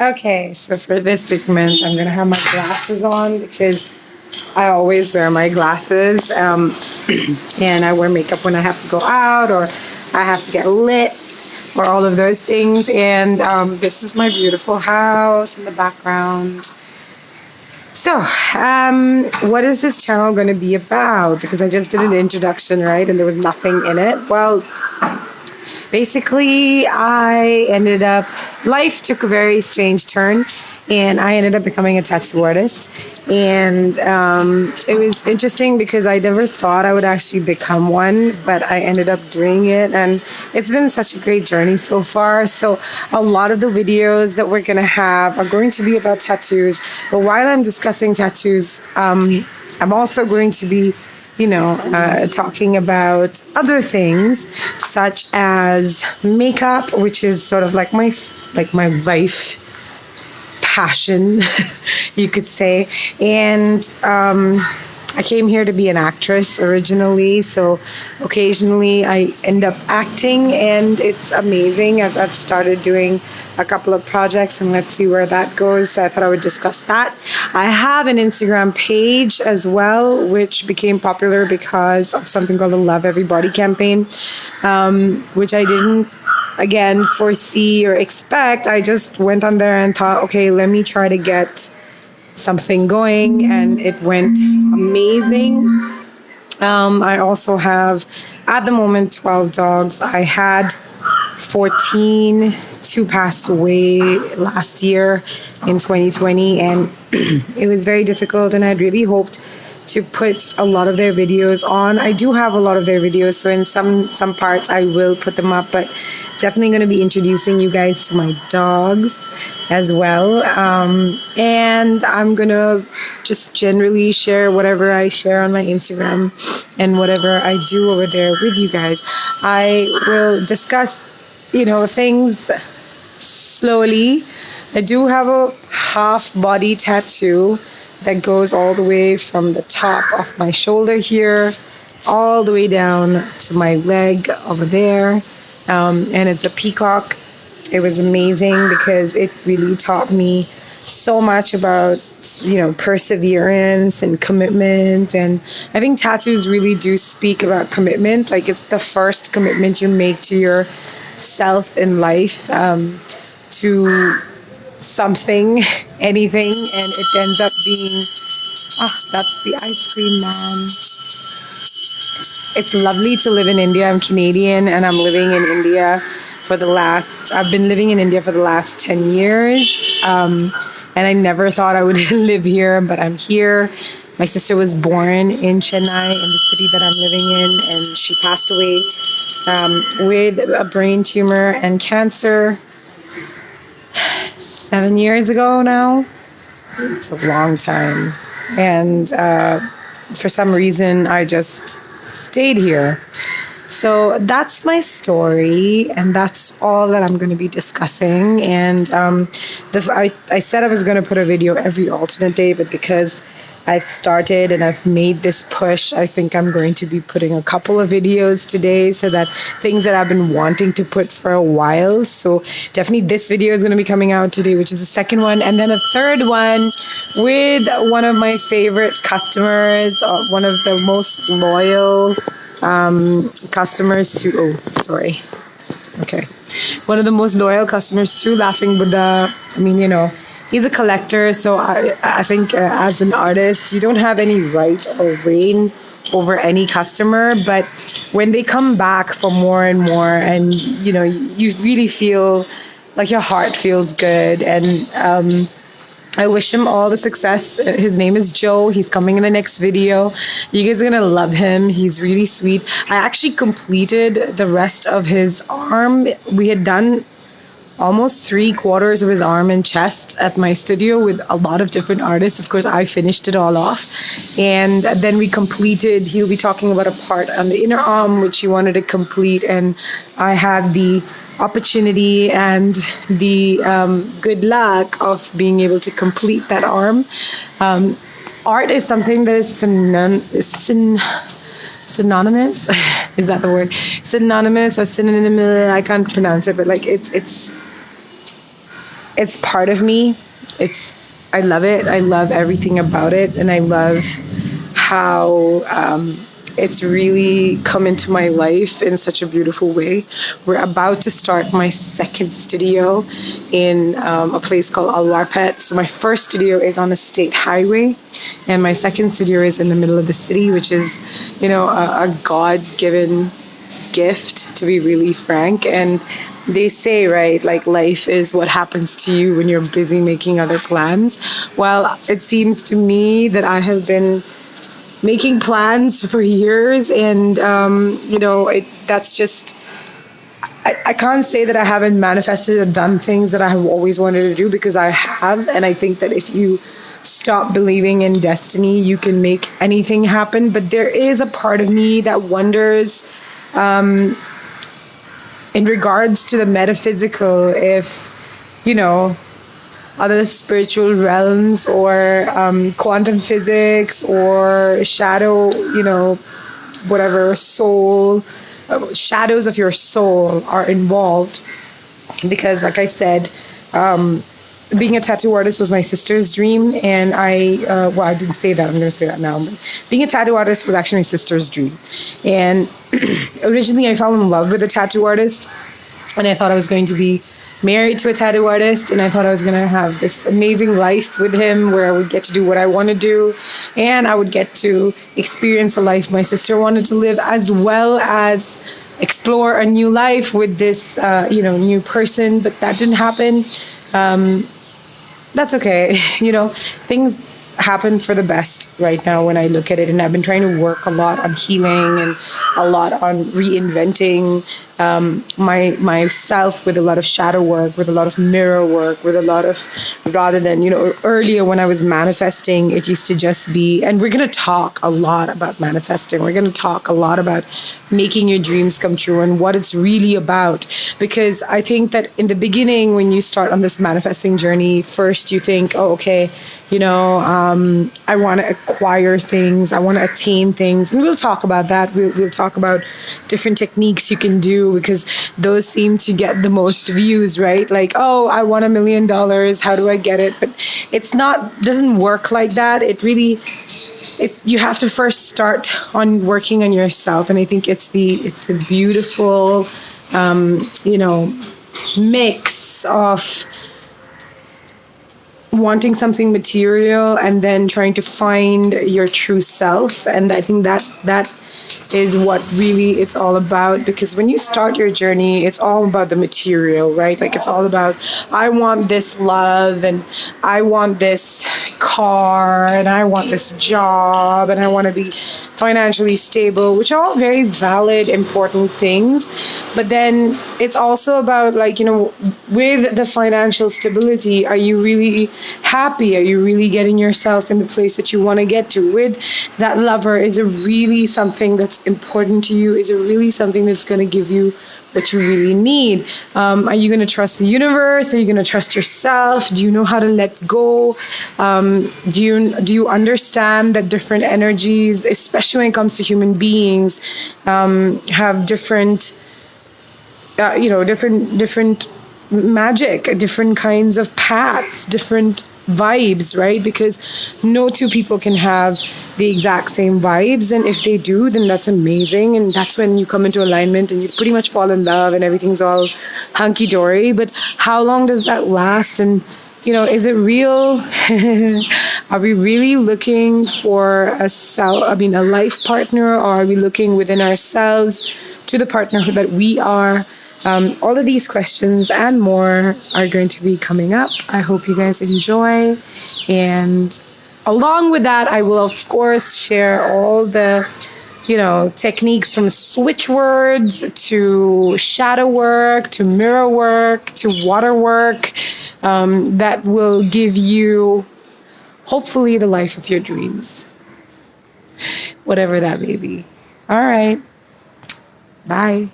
Okay, so for this segment, I'm gonna have my glasses on because I always wear my glasses, and I wear makeup when I have to go out or I have to get lit or all of those things. And this is my beautiful house in the background. So, what is this channel going to be about? Because I just did an introduction, right? And there was nothing in it. Well, basically, life took a very strange turn, and I ended up becoming a tattoo artist. And it was interesting because I never thought I would actually become one, but I ended up doing it, and it's been such a great journey so far. So a lot of the videos that we're going to have are going to be about tattoos, but while I'm discussing tattoos, I'm also going to be talking about other things such as makeup, which is sort of like my life passion, you could say. And I came here to be an actress originally, so occasionally I end up acting, and it's amazing. I've started doing a couple of projects, and let's see where that goes. So I thought I would discuss that. I have an Instagram page as well, which became popular because of something called the Love Everybody campaign, which I didn't again foresee or expect. I just went on there and thought, okay, let me try to get something going, and it went amazing. I also have at the moment 12 dogs. I had 14. 2 passed away last year in 2020, and it was very difficult, and I'd really hoped to put a lot of their videos on. I do have a lot of their videos, so in some parts I will put them up, but definitely going to be introducing you guys to my dogs as well. And I'm going to just generally share whatever I share on my Instagram and whatever I do over there with you guys. I will discuss, things slowly. I do have a half body tattoo that goes all the way from the top of my shoulder here, all the way down to my leg over there. And it's a peacock. It was amazing because it really taught me so much about, perseverance and commitment. And I think tattoos really do speak about commitment. Like, it's the first commitment you make to yourself in life, to something, anything, and it ends up being, that's the ice cream man. It's lovely to live in India. I'm Canadian, and I'm living in India I've been living in India for the last 10 years, and I never thought I would live here, but I'm here. My sister was born in Chennai, in the city that I'm living in, and she passed away with a brain tumor and cancer 7 years ago now. It's a long time. And for some reason, I just stayed here. So that's my story, and that's all that I'm going to be discussing. And I said I was going to put a video every alternate day, but because I've started and I've made this push, I think I'm going to be putting a couple of videos today, so that things that I've been wanting to put for a while. So definitely this video is going to be coming out today, which is the second one, and then a third one with one of my favorite customers, one of the most loyal customers to, one of the most loyal customers to Laughing Buddha. I mean, he's a collector, so I think as an artist, you don't have any right or reign over any customer, but when they come back for more and more, and you really feel like your heart feels good. And I wish him all the success. His name is Joe. He's coming in the next video. You guys are going to love him. He's really sweet. I actually completed the rest of his arm. We had done almost 3/4 of his arm and chest at my studio with a lot of different artists. Of course, I finished it all off. And then we completed, he'll be talking about a part on the inner arm, which he wanted to complete. And I had the opportunity and the good luck of being able to complete that arm. Art is something that is synonymous. Is that the word? Synonymous or synonym? I can't pronounce it, but like it's it's part of me. I love it. I love everything about it. And I love how it's really come into my life in such a beautiful way. We're about to start my second studio in a place called Alwarpet. So my first studio is on a state highway, and my second studio is in the middle of the city, which is, a God-given gift, to be really frank. And they say, right, like life is what happens to you when you're busy making other plans. Well, it seems to me that I have been making plans for years, and that's just, I can't say that I haven't manifested or done things that I have always wanted to do, because I have. And I think that if you stop believing in destiny, you can make anything happen. But there is a part of me that wonders, in regards to the metaphysical, if, other spiritual realms or quantum physics or shadow, whatever soul, shadows of your soul are involved. Because like I said, being a tattoo artist was my sister's dream, and I didn't say that, I'm going to say that now. But being a tattoo artist was actually my sister's dream. And originally I fell in love with a tattoo artist, and I thought I was going to be married to a tattoo artist, and I thought I was going to have this amazing life with him where I would get to do what I want to do, and I would get to experience a life my sister wanted to live, as well as explore a new life with this new person. But that didn't happen. That's okay. Things happen for the best right now when I look at it. And I've been trying to work a lot on healing and a lot on reinventing myself, with a lot of shadow work, with a lot of mirror work, with a lot of, rather than, earlier when I was manifesting, it used to just be, and we're going to talk a lot about manifesting. We're going to talk a lot about making your dreams come true and what it's really about. Because I think that in the beginning, when you start on this manifesting journey, first you think, oh, okay, I want to acquire things, I want to attain things. And we'll talk about that. We'll talk about different techniques you can do, because those seem to get the most views, right? Like, oh, I want $1 million. How do I get it? But doesn't work like that. You have to first start on working on yourself. And I think it's the beautiful, mix of wanting something material and then trying to find your true self. And I think that is what really it's all about. Because when you start your journey, it's all about the material, right? Like, it's all about, I want this love, and I want this car, and I want this job, and I want to be financially stable, which are all very valid, important things. But then it's also about, like, with the financial stability, are you really happy? Are you really getting yourself in the place that you want to get to? With that lover, is it really something that's important to you? Is it really something that's going to give you what you really need? Are you going to trust the universe? Are you going to trust yourself? Do you know how to let go? Do you understand that different energies, especially when it comes to human beings, have different magic, different kinds of paths, different vibes, right? Because no two people can have the exact same vibes, and if they do, then that's amazing, and that's when you come into alignment and you pretty much fall in love and everything's all hunky-dory. But how long does that last? And is it real? Are we really looking for a life partner, or are we looking within ourselves to the partner that we are? All of these questions and more are going to be coming up. I hope you guys enjoy. And along with that, I will, of course, share all the, techniques from switchwords to shadow work, to mirror work, to water work, that will give you, hopefully, the life of your dreams. Whatever that may be. All right. Bye.